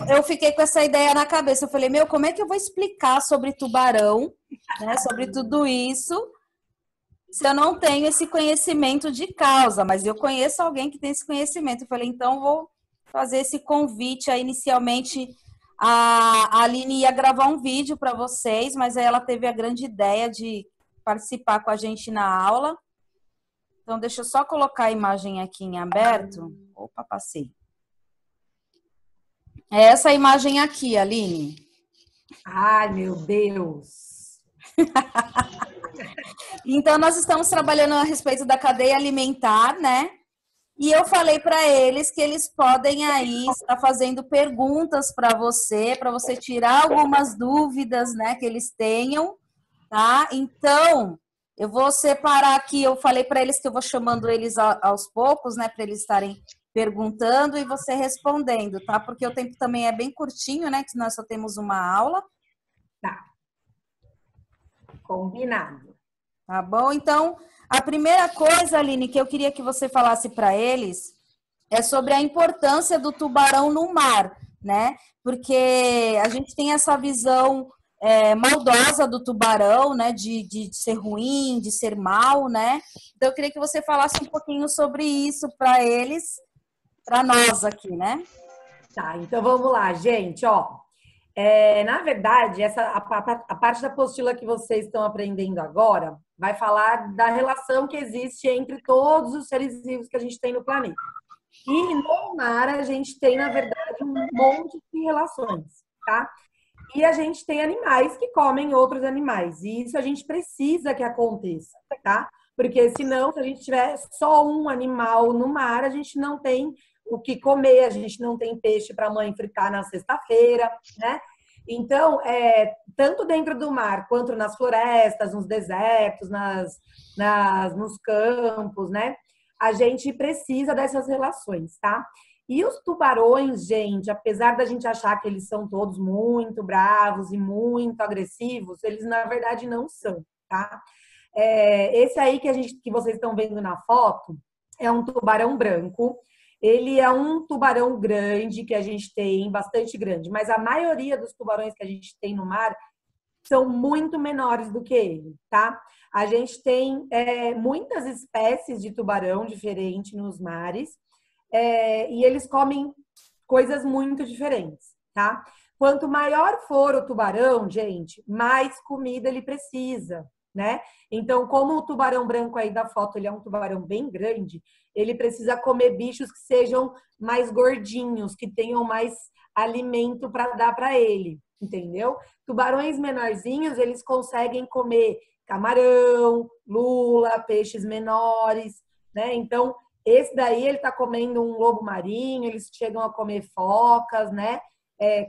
eu fiquei com essa ideia na cabeça. Eu falei, meu, como é que eu vou explicar sobre tubarão, né? Sobre tudo isso, se eu não tenho esse conhecimento de causa, mas eu conheço alguém que tem esse conhecimento. Eu falei, então vou fazer esse convite. Aí, inicialmente, a Aline ia gravar um vídeo para vocês, mas aí ela teve a grande ideia de participar com a gente na aula. Então, deixa eu só colocar a imagem aqui em aberto. Opa, passei. É essa imagem aqui, Aline. Ai, meu Deus! Então, nós estamos trabalhando a respeito da cadeia alimentar, né? E eu falei para eles que eles podem aí estar fazendo perguntas para você tirar algumas dúvidas, né, que eles tenham, tá? Então, eu vou separar aqui, eu falei para eles que eu vou chamando eles aos poucos, né, para eles estarem perguntando e você respondendo, tá? Porque o tempo também é bem curtinho, né, que nós só temos uma aula. Tá. Combinado. Tá bom? Então, a primeira coisa, Aline, que eu queria que você falasse para eles é sobre a importância do tubarão no mar, né? Porque a gente tem essa visão maldosa do tubarão, né? De ser ruim, de ser mal, né? Então, eu queria que você falasse um pouquinho sobre isso para eles, para nós aqui, né? Tá, então vamos lá, gente, ó. Na verdade, a parte da apostila que vocês estão aprendendo agora vai falar da relação que existe entre todos os seres vivos que a gente tem no planeta. E no mar a gente tem, na verdade, um monte de relações, tá? E a gente tem animais que comem outros animais. E isso a gente precisa que aconteça, tá? Porque senão, se a gente tiver só um animal no mar, a gente não tem o que comer, a gente não tem peixe para a mãe fritar na sexta-feira, né? Então, tanto dentro do mar quanto nas florestas, nos desertos, nos campos, né? A gente precisa dessas relações, tá? E os tubarões, gente, apesar da gente achar que eles são todos muito bravos e muito agressivos, eles na verdade não são, tá? Esse aí que vocês estão vendo na foto é um tubarão branco. Ele é um tubarão grande que a gente tem, bastante grande, mas a maioria dos tubarões que a gente tem no mar são muito menores do que ele, tá? A gente tem muitas espécies de tubarão diferentes nos mares, e eles comem coisas muito diferentes, tá? Quanto maior for o tubarão, gente, mais comida ele precisa, né? Então, como o tubarão branco aí da foto, ele é um tubarão bem grande, ele precisa comer bichos que sejam mais gordinhos, que tenham mais alimento para dar para ele, entendeu? Tubarões menorzinhos, eles conseguem comer camarão, lula, peixes menores, né? Então, esse daí ele está comendo um lobo marinho, eles chegam a comer focas, né?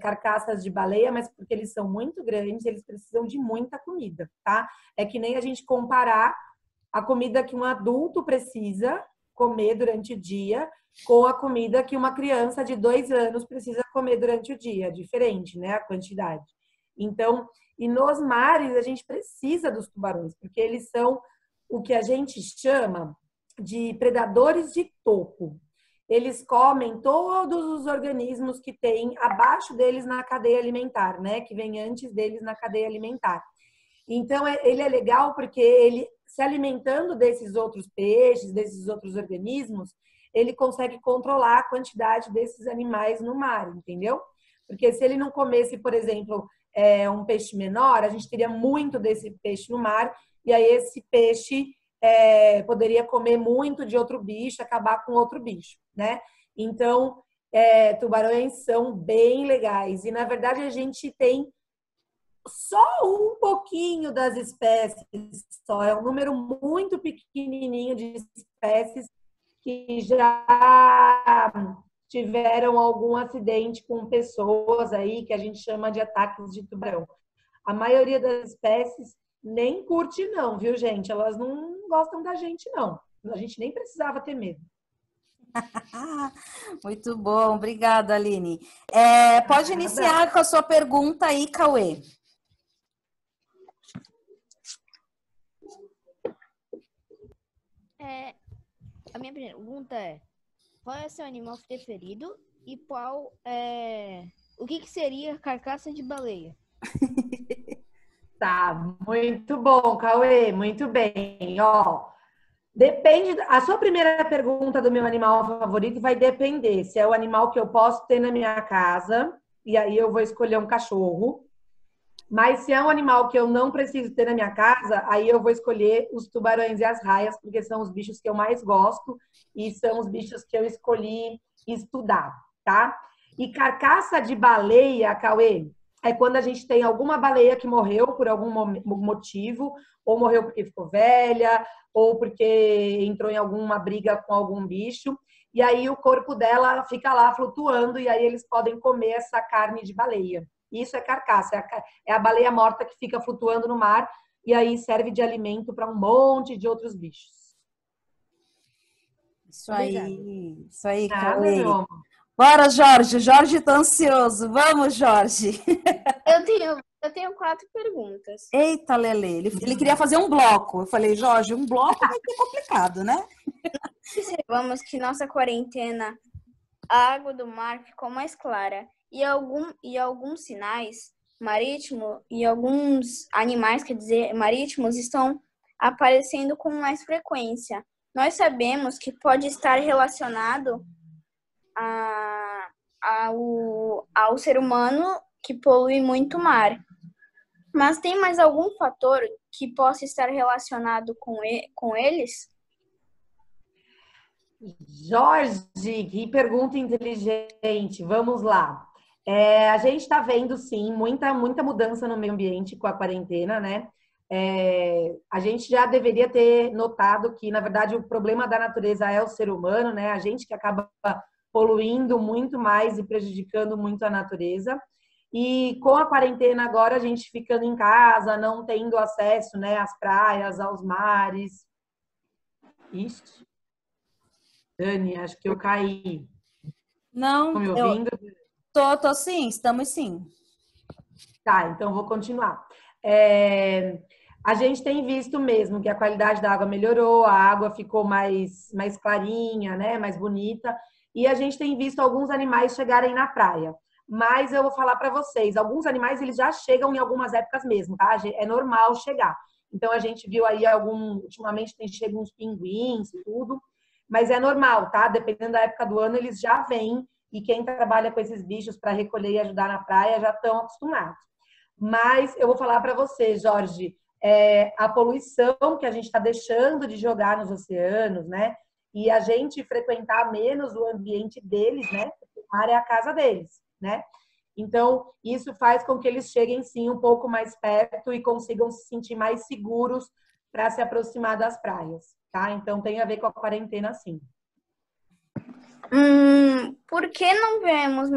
Carcaças de baleia, mas porque eles são muito grandes, eles precisam de muita comida, tá? É que nem a gente comparar a comida que um adulto precisa comer durante o dia com a comida que uma criança de 2 anos precisa comer durante o dia. É diferente, né? A quantidade. Então, e nos mares a gente precisa dos tubarões, porque eles são o que a gente chama de predadores de topo. Eles comem todos os organismos que tem abaixo deles na cadeia alimentar, né? Que vem antes deles na cadeia alimentar. Então, ele é legal porque ele, se alimentando desses outros peixes, desses outros organismos, ele consegue controlar a quantidade desses animais no mar, entendeu? Porque se ele não comesse, por exemplo, um peixe menor, a gente teria muito desse peixe no mar, e aí esse peixe poderia comer muito de outro bicho, acabar com outro bicho, né? Então, tubarões são bem legais. E, na verdade, a gente tem só um pouquinho das espécies, só é um número muito pequenininho de espécies que já tiveram algum acidente com pessoas aí, que a gente chama de ataques de tubarão. A maioria das espécies nem curte não, viu, gente? Elas não gostam da gente, não. A gente nem precisava ter medo. Muito bom, obrigada, Aline. Pode iniciar com a sua pergunta aí, Cauê. A minha pergunta é: qual é o seu animal preferido e qual é o que seria carcaça de baleia? Tá, muito bom, Cauê, muito bem. Ó, depende. A sua primeira pergunta do meu animal favorito vai depender se é o animal que eu posso ter na minha casa, e aí eu vou escolher um cachorro. Mas se é um animal que eu não preciso ter na minha casa, aí eu vou escolher os tubarões e as raias, porque são os bichos que eu mais gosto e são os bichos que eu escolhi estudar, tá? E carcaça de baleia, Cauê, é quando a gente tem alguma baleia que morreu por algum motivo, ou morreu porque ficou velha, ou porque entrou em alguma briga com algum bicho, e aí o corpo dela fica lá flutuando, e aí eles podem comer essa carne de baleia. Isso é carcaça, é a baleia morta que fica flutuando no mar e aí serve de alimento para um monte de outros bichos. Isso aí, Nada, meu Cauê. amor. Bora, Jorge. O Jorge tá ansioso. Vamos, Jorge. Eu tenho 4 perguntas. Eita, Lele. Ele queria fazer um bloco. Eu falei, Jorge, um bloco vai ser complicado, né? Observamos que nossa quarentena, a água do mar ficou mais clara e alguns sinais marítimos e alguns animais, quer dizer, marítimos, estão aparecendo com mais frequência. Nós sabemos que pode estar relacionado ao ser humano que polui muito o mar. Mas tem mais algum fator que possa estar relacionado com eles? Jorge, que pergunta inteligente. Vamos lá. A gente está vendo, sim, muita mudança no meio ambiente com a quarentena, né? A gente já deveria ter notado que, na verdade, o problema da natureza é o ser humano, né? A gente que acaba poluindo muito mais e prejudicando muito a natureza. E com a quarentena agora, a gente ficando em casa, não tendo acesso, né, às praias, aos mares. Isso. Dani, acho que eu caí. Não, Estão me ouvindo? Tô sim, estamos sim. Tá, então vou continuar. A gente tem visto mesmo que a qualidade da água melhorou, a água ficou mais clarinha, né, mais bonita, e a gente tem visto alguns animais chegarem na praia. Mas eu vou falar para vocês, alguns animais eles já chegam em algumas épocas mesmo, tá? É normal chegar. Então a gente viu aí ultimamente tem chegado uns pinguins, tudo, mas é normal, tá? Dependendo da época do ano, eles já vêm e quem trabalha com esses bichos para recolher e ajudar na praia já estão acostumados. Mas eu vou falar para você, Jorge, a poluição que a gente está deixando de jogar nos oceanos, né? E a gente frequentar menos o ambiente deles, né? Porque o mar é a casa deles, né? Então, isso faz com que eles cheguem, sim, um pouco mais perto e consigam se sentir mais seguros para se aproximar das praias, tá? Então, tem a ver com a quarentena, sim. Por que não vemos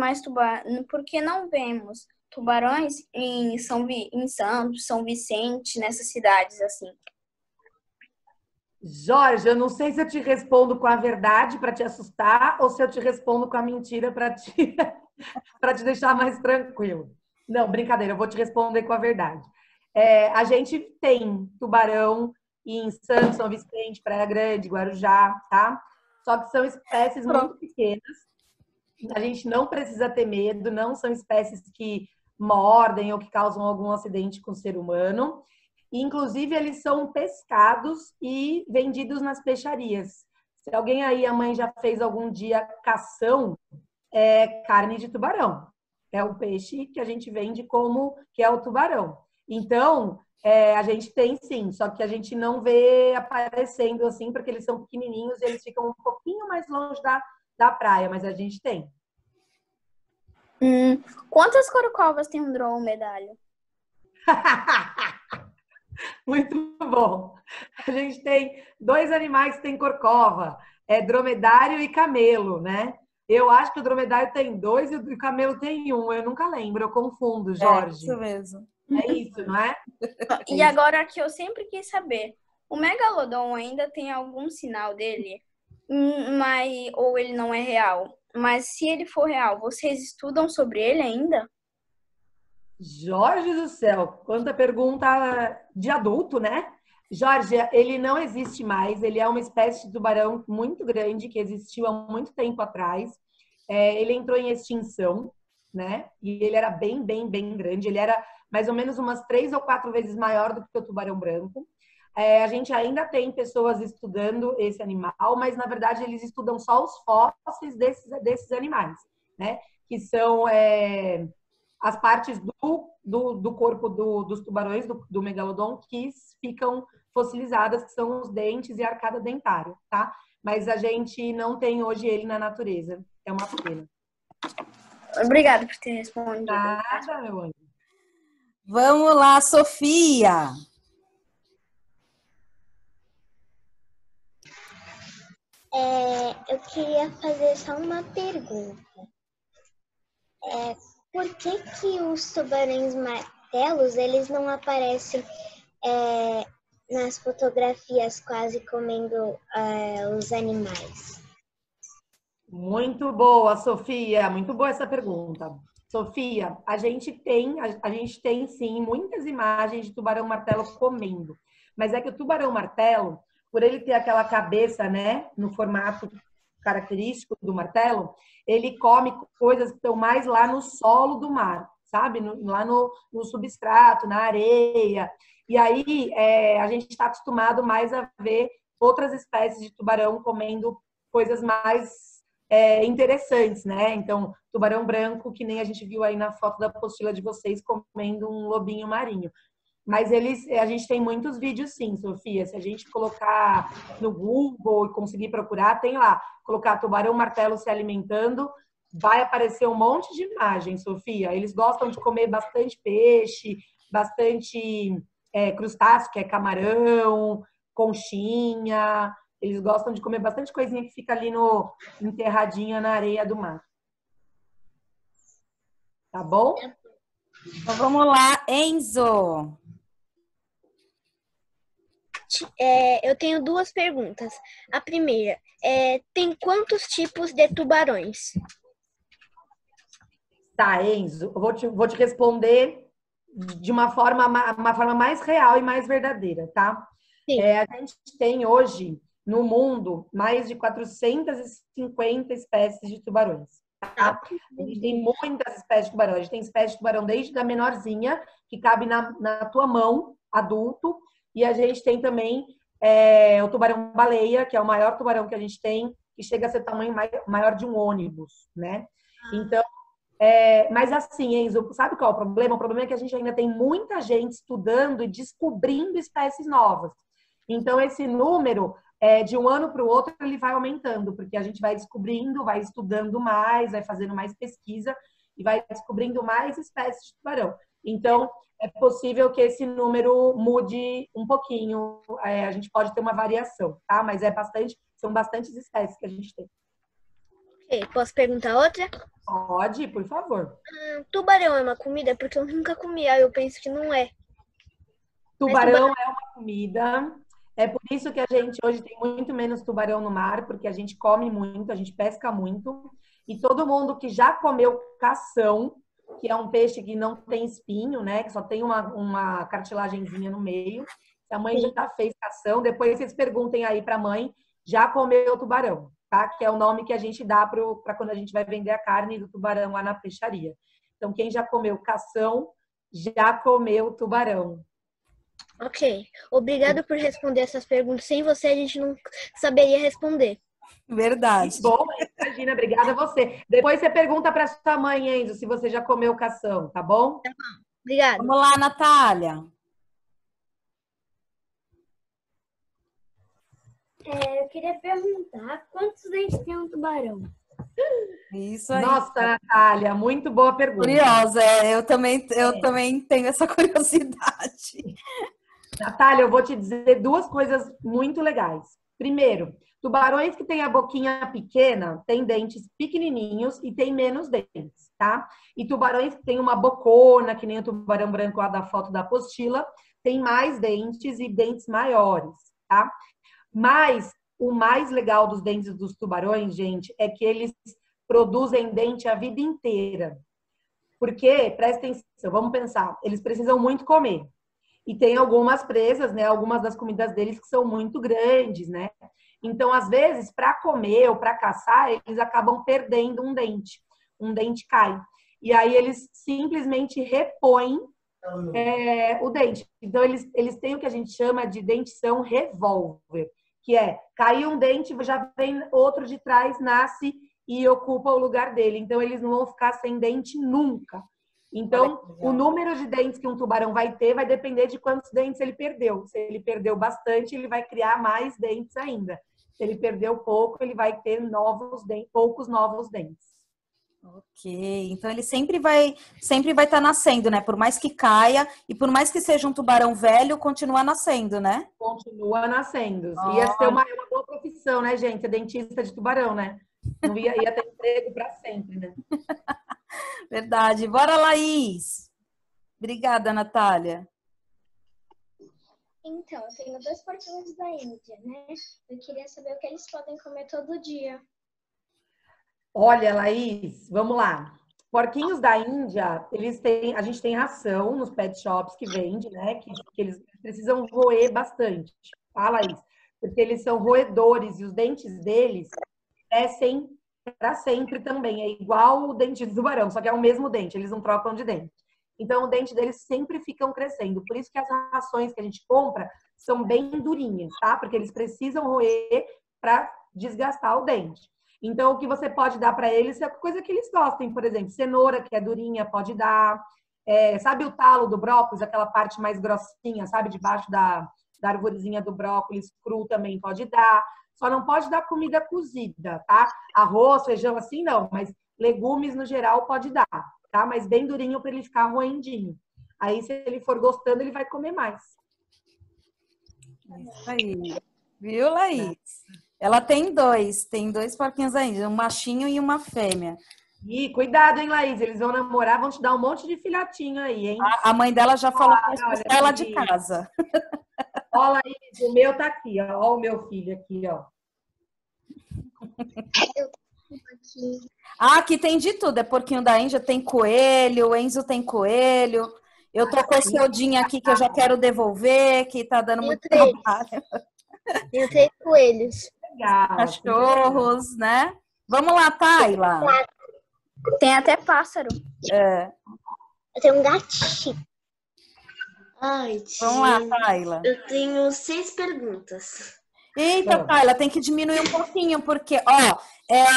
Por que não vemos tubarões em Santos, São Vicente, nessas cidades assim? Jorge, eu não sei se eu te respondo com a verdade para te assustar ou se eu te respondo com a mentira para te deixar mais tranquilo. Não, brincadeira, eu vou te responder com a verdade. A gente tem tubarão em Santos, São Vicente, Praia Grande, Guarujá, tá? Só que são espécies muito pequenas. A gente não precisa ter medo, não são espécies que mordem ou que causam algum acidente com o ser humano. Inclusive, eles são pescados e vendidos nas peixarias. Se alguém aí, a mãe já fez algum dia cação, é carne de tubarão. É o peixe que a gente vende como que é o tubarão. Então, a gente tem sim, só que a gente não vê aparecendo assim, porque eles são pequenininhos e eles ficam um pouquinho mais longe da praia, mas a gente tem. Quantas corcovas tem um dromedário? Muito bom. A gente tem 2 animais que têm corcova, dromedário e camelo, né? Eu acho que o dromedário tem 2 e o camelo tem 1. Eu nunca lembro, eu confundo, Jorge. É isso mesmo. É isso, não é? E agora que eu sempre quis saber, o megalodon ainda tem algum sinal dele? Ou ele não é real? Mas se ele for real, vocês estudam sobre ele ainda? Jorge do céu, quanta pergunta de adulto, né? Jorge, ele não existe mais, ele é uma espécie de tubarão muito grande que existiu há muito tempo atrás. Ele entrou em extinção né? E ele era bem, bem, bem grande. Ele era mais ou menos umas 3 ou 4 vezes maior do que o tubarão branco. A gente ainda tem pessoas estudando esse animal, mas na verdade eles estudam só os fósseis desses animais, né? Que são as partes do corpo dos tubarões, do megalodon, que ficam fossilizadas, que são os dentes e a arcada dentária, tá? Mas a gente não tem hoje ele na natureza. É uma pena. Obrigada por ter respondido. Nada, meu anjo. Vamos lá, Sofia. Eu queria fazer só uma pergunta. Por que os tubarões martelos, eles não aparecem nas fotografias quase comendo os animais? Muito boa, Sofia. Muito boa essa pergunta. Sofia, a gente tem sim muitas imagens de tubarão martelo comendo. Mas é que o tubarão martelo, por ele ter aquela cabeça, né, no formato característico do martelo, ele come coisas que estão mais lá no solo do mar, sabe? Lá no substrato, na areia. E aí a gente está acostumado mais a ver outras espécies de tubarão comendo coisas mais interessantes, né? Então, tubarão branco, que nem a gente viu aí na foto da apostila de vocês, comendo um lobinho marinho. Mas a gente tem muitos vídeos sim, Sofia. Se a gente colocar no Google e conseguir procurar, tem lá. Colocar tubarão martelo se alimentando, vai aparecer um monte de imagens, Sofia. Eles gostam de comer bastante peixe, bastante crustáceo, que é camarão, conchinha. Eles gostam de comer bastante coisinha que fica ali enterradinha na areia do mar. Tá bom? Então vamos lá, Enzo. Eu tenho duas perguntas. A primeira, tem quantos tipos de tubarões? Tá, Enzo, eu vou te responder de uma forma mais real e mais verdadeira, tá? Sim. A gente tem hoje no mundo mais de 450 espécies de tubarões. Tá? A gente tem muitas espécies de tubarão. A gente tem espécies de tubarão desde a menorzinha, que cabe na tua mão, adulto, e a gente tem também o tubarão-baleia, que é o maior tubarão que a gente tem, que chega a ser tamanho maior de um ônibus, né? Então, mas assim, Enzo, sabe qual é o problema? O problema é que a gente ainda tem muita gente estudando e descobrindo espécies novas. Então, esse número, de um ano para o outro, ele vai aumentando, porque a gente vai descobrindo, vai estudando mais, vai fazendo mais pesquisa e vai descobrindo mais espécies de tubarão. Então, é possível que esse número mude um pouquinho. A gente pode ter uma variação, tá? Mas são bastantes espécies que a gente tem. Ok, posso perguntar outra? Pode, por favor. Tubarão é uma comida? Porque eu nunca comi, aí eu penso que não é. Tubarão é uma comida. É por isso que a gente hoje tem muito menos tubarão no mar, porque a gente come muito, a gente pesca muito. E todo mundo que já comeu cação, que é um peixe que não tem espinho, né? Que só tem uma cartilagenzinha no meio. Se a mãe já fez cação, depois vocês perguntem aí para a mãe, já comeu tubarão, tá? Que é o nome que a gente dá para quando a gente vai vender a carne do tubarão lá na peixaria. Então, quem já comeu cação, já comeu tubarão. Ok. Obrigado por responder essas perguntas. Sem você, a gente não saberia responder. Verdade. Que bom, imagina. Obrigada a você. Depois você pergunta para sua mãe, Enzo, se você já comeu cação, tá bom? Tá bom. Obrigada. Vamos lá, Natália. Eu queria perguntar quantos dentes tem um tubarão? Isso aí. Nossa, Natália, muito boa pergunta. Curiosa, eu também tenho essa curiosidade. Natália, eu vou te dizer duas coisas muito legais. Primeiro, tubarões que têm a boquinha pequena têm dentes pequenininhos e têm menos dentes, tá? E tubarões que têm uma bocona, que nem o tubarão branco lá da foto da apostila, tem mais dentes e dentes maiores, tá? Mas o mais legal dos dentes dos tubarões, gente, é que eles produzem dente a vida inteira. Porque, presta atenção, vamos pensar, eles precisam muito comer. E tem algumas presas, né? Algumas das comidas deles que são muito grandes, né? Então, às vezes, para comer ou para caçar, eles acabam perdendo um dente. Um dente cai. e aí eles simplesmente repõem o dente. Então, eles têm o que a gente chama de dentição revólver, que é, caiu um dente, já vem outro de trás, nasce e ocupa o lugar dele. Então, eles não vão ficar sem dente nunca. Então, o número de dentes que um tubarão vai ter vai depender de quantos dentes ele perdeu. Se ele perdeu bastante, ele vai criar mais dentes ainda. Se ele perdeu pouco, ele vai ter poucos novos dentes. Ok, então ele sempre vai estar nascendo, né? Por mais que caia e por mais que seja um tubarão velho, continua nascendo, né? Continua nascendo. Ia ser uma boa profissão, né, gente? Ser dentista de tubarão, né? Não ia ter emprego para sempre, né? Verdade. Bora, Laís. Obrigada, Natália. Então, eu tenho 2 porquinhos da Índia, né? Eu queria saber o que eles podem comer todo dia. Olha, Laís, vamos lá. Porquinhos da Índia, a gente tem ração nos pet shops que vende, né? Que eles precisam roer bastante, tá, Laís? Porque eles são roedores e os dentes deles crescem para sempre também. É igual o dente do tubarão, só que é o mesmo dente, eles não trocam de dente. Então, o dente deles sempre ficam crescendo. Por isso que as rações que a gente compra são bem durinhas, tá? Porque eles precisam roer para desgastar o dente. Então, o que você pode dar para eles é coisa que eles gostem. Por exemplo, cenoura, que é durinha, pode dar. Sabe o talo do brócolis, aquela parte mais grossinha, sabe? Debaixo da arvorezinha do brócolis cru também pode dar. Só não pode dar comida cozida, tá? Arroz, feijão, assim não. Mas legumes, no geral, pode dar, tá? Mas bem durinho para ele ficar roendinho. Aí, se ele for gostando, ele vai comer mais. Isso aí. Viu, Laís? Ela tem dois porquinhos ainda, um machinho e uma fêmea. Ih, cuidado, hein, Laís? Eles vão namorar, vão te dar um monte de filhotinho aí, hein? A mãe dela já falou para expulsar ela de casa. Olha, Laís, o meu tá aqui, ó. Olha o meu filho aqui, ó. Aqui tem de tudo. É porquinho da Índia, tem coelho, o Enzo tem coelho. Eu tô com esse odinho aqui que eu já quero devolver, que tá dando muito trabalho. Tenho 3 coelhos. Legal. Cachorros, né? Vamos lá, Tayla. Tem até pássaro. Eu tenho um gatinho. Ai, Vamos lá, Tayla. Eu tenho 6 perguntas. Eita, Tayla, tem que diminuir um pouquinho, porque,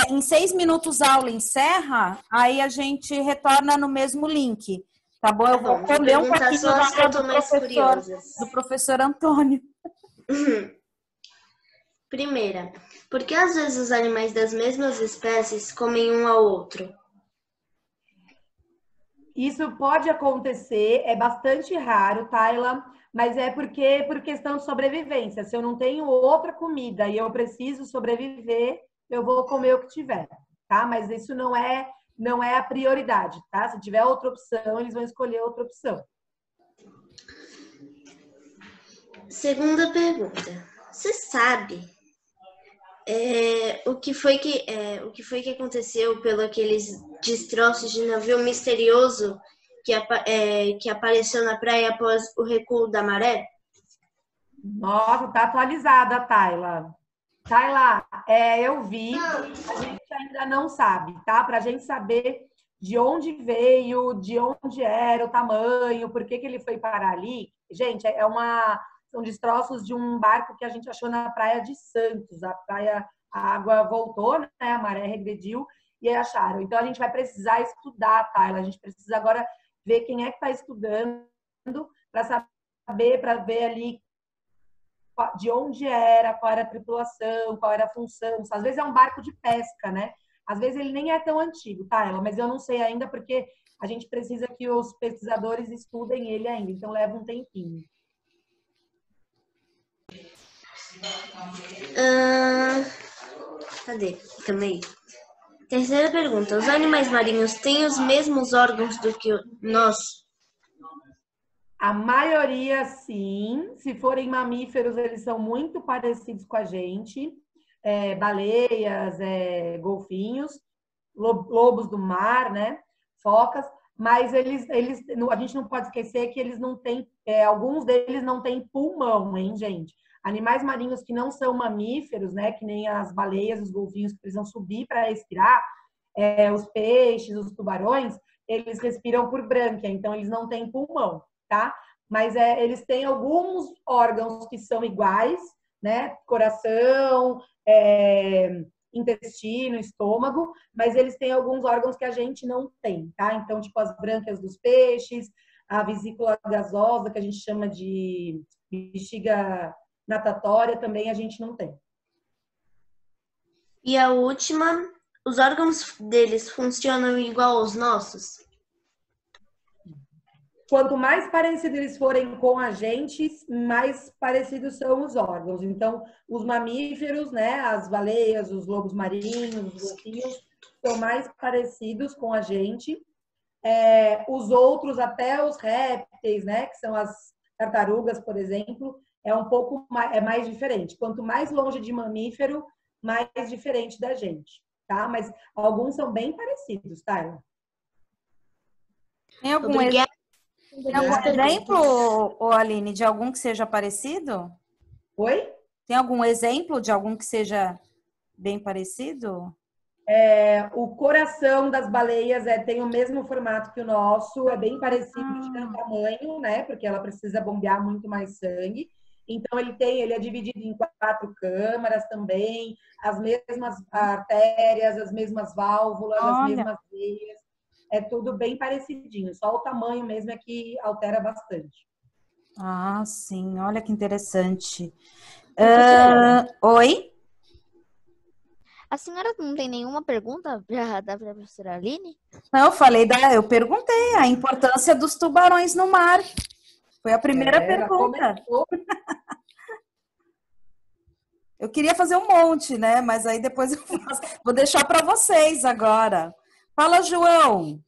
em 6 minutos a aula encerra, aí a gente retorna no mesmo link. Tá bom? Eu vou comer um pouquinho só as que eu tô mais do curiosas. professor Antônio. Primeira, por que às vezes os animais das mesmas espécies comem um ao outro? Isso pode acontecer, é bastante raro, Tayla, mas é porque por questão de sobrevivência. Se eu não tenho outra comida e eu preciso sobreviver, eu vou comer o que tiver, tá? Mas isso não é a prioridade, tá? Se tiver outra opção, eles vão escolher outra opção. Segunda pergunta. Você sabe o que foi que aconteceu pelo aqueles destroços de navio misterioso que apareceu na praia após o recuo da maré? Nossa, tá atualizada, Tayla. Tayla, eu vi, a gente ainda não sabe, tá? Pra gente saber de onde veio, de onde era o tamanho, por que ele foi parar ali. Gente, são destroços de um barco que a gente achou na praia de Santos. A água voltou, né? A maré regrediu e aí acharam. Então, a gente vai precisar estudar, Tayla. A gente precisa agora ver quem é que está estudando para saber, para ver ali de onde era, qual era a tripulação, qual era a função. Às vezes é um barco de pesca, né? Às vezes ele nem é tão antigo, Tayla, mas eu não sei ainda porque a gente precisa que os pesquisadores estudem ele ainda. Então, leva um tempinho. Cadê? Também. Terceira pergunta. Os animais marinhos têm os mesmos órgãos do que nós? A maioria, sim. Se forem mamíferos, eles são muito parecidos com a gente. Baleias, golfinhos, lobos do mar, né? Focas. Mas a gente não pode esquecer que eles não têm, alguns deles não têm pulmão, hein, gente? Animais marinhos que não são mamíferos, né? Que nem as baleias, os golfinhos que precisam subir para respirar, os peixes, os tubarões, eles respiram por brânquia, então eles não têm pulmão, tá? Mas eles têm alguns órgãos que são iguais, né? Coração, intestino, estômago, mas eles têm alguns órgãos que a gente não tem, tá? Então, tipo as brânquias dos peixes, a vesícula gasosa, que a gente chama de bexiga natatória, também a gente não tem. E a última, os órgãos deles funcionam igual aos nossos? Quanto mais parecidos eles forem com a gente, mais parecidos são os órgãos. Então, os mamíferos, né, as baleias, os lobos marinhos, os golfinhos, são mais parecidos com a gente. Os outros, até os répteis, né, que são as tartarugas, por exemplo, mais diferente. Quanto mais longe de mamífero, mais diferente da gente, tá? Mas alguns são bem parecidos, tá? Tem algum exemplo, Aline, de algum que seja parecido? Oi? Tem algum exemplo de algum que seja bem parecido? O coração das baleias tem o mesmo formato que o nosso, é bem parecido de tamanho, né? Porque ela precisa bombear muito mais sangue. Então, ele é dividido em 4 câmaras também, as mesmas artérias, as mesmas válvulas, as mesmas veias. É tudo bem parecidinho, só o tamanho mesmo é que altera bastante. Ah, sim, olha que interessante. Oi? A senhora não tem nenhuma pergunta da professora Aline? Não, eu perguntei a importância dos tubarões no mar. Foi a primeira pergunta. Eu queria fazer um monte, né? Mas aí depois eu faço. Vou deixar para vocês agora. Fala, João.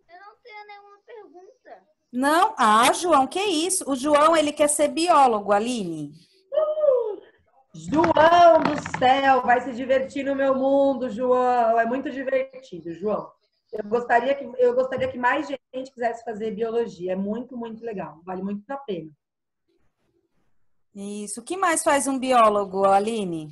Eu não tenho nenhuma pergunta. Não? Ah, João, que isso? O João, ele quer ser biólogo, Aline. João do céu, vai se divertir no meu mundo, João. É muito divertido, João. Eu gostaria que mais gente quisesse fazer biologia. É muito, muito legal. Vale muito a pena. Isso. O que mais faz um biólogo, Aline?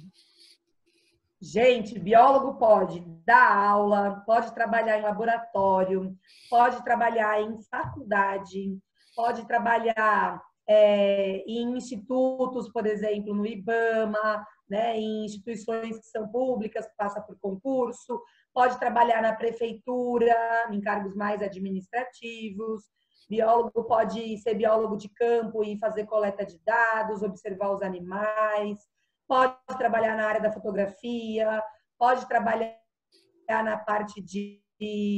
Gente, biólogo pode dar aula, pode trabalhar em laboratório, pode trabalhar em faculdade, pode trabalhar em institutos, por exemplo, no IBAMA, né, em instituições que são públicas, que passam por concurso, pode trabalhar na prefeitura, em cargos mais administrativos. Biólogo pode ser biólogo de campo e fazer coleta de dados, observar os animais. Pode trabalhar na área da fotografia, pode trabalhar na parte de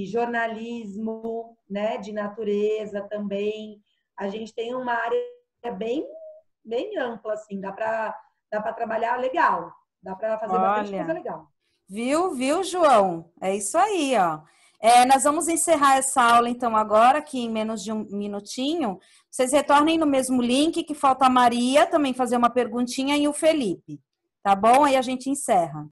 jornalismo, né, de natureza também. A gente tem uma área bem, bem ampla, assim, dá para trabalhar legal, dá para fazer bastante coisa legal. Viu, João? É isso aí, ó. Nós vamos encerrar essa aula, então, agora, aqui em menos de um minutinho. Vocês retornem no mesmo link, que falta a Maria também fazer uma perguntinha e o Felipe. Tá bom? Aí a gente encerra.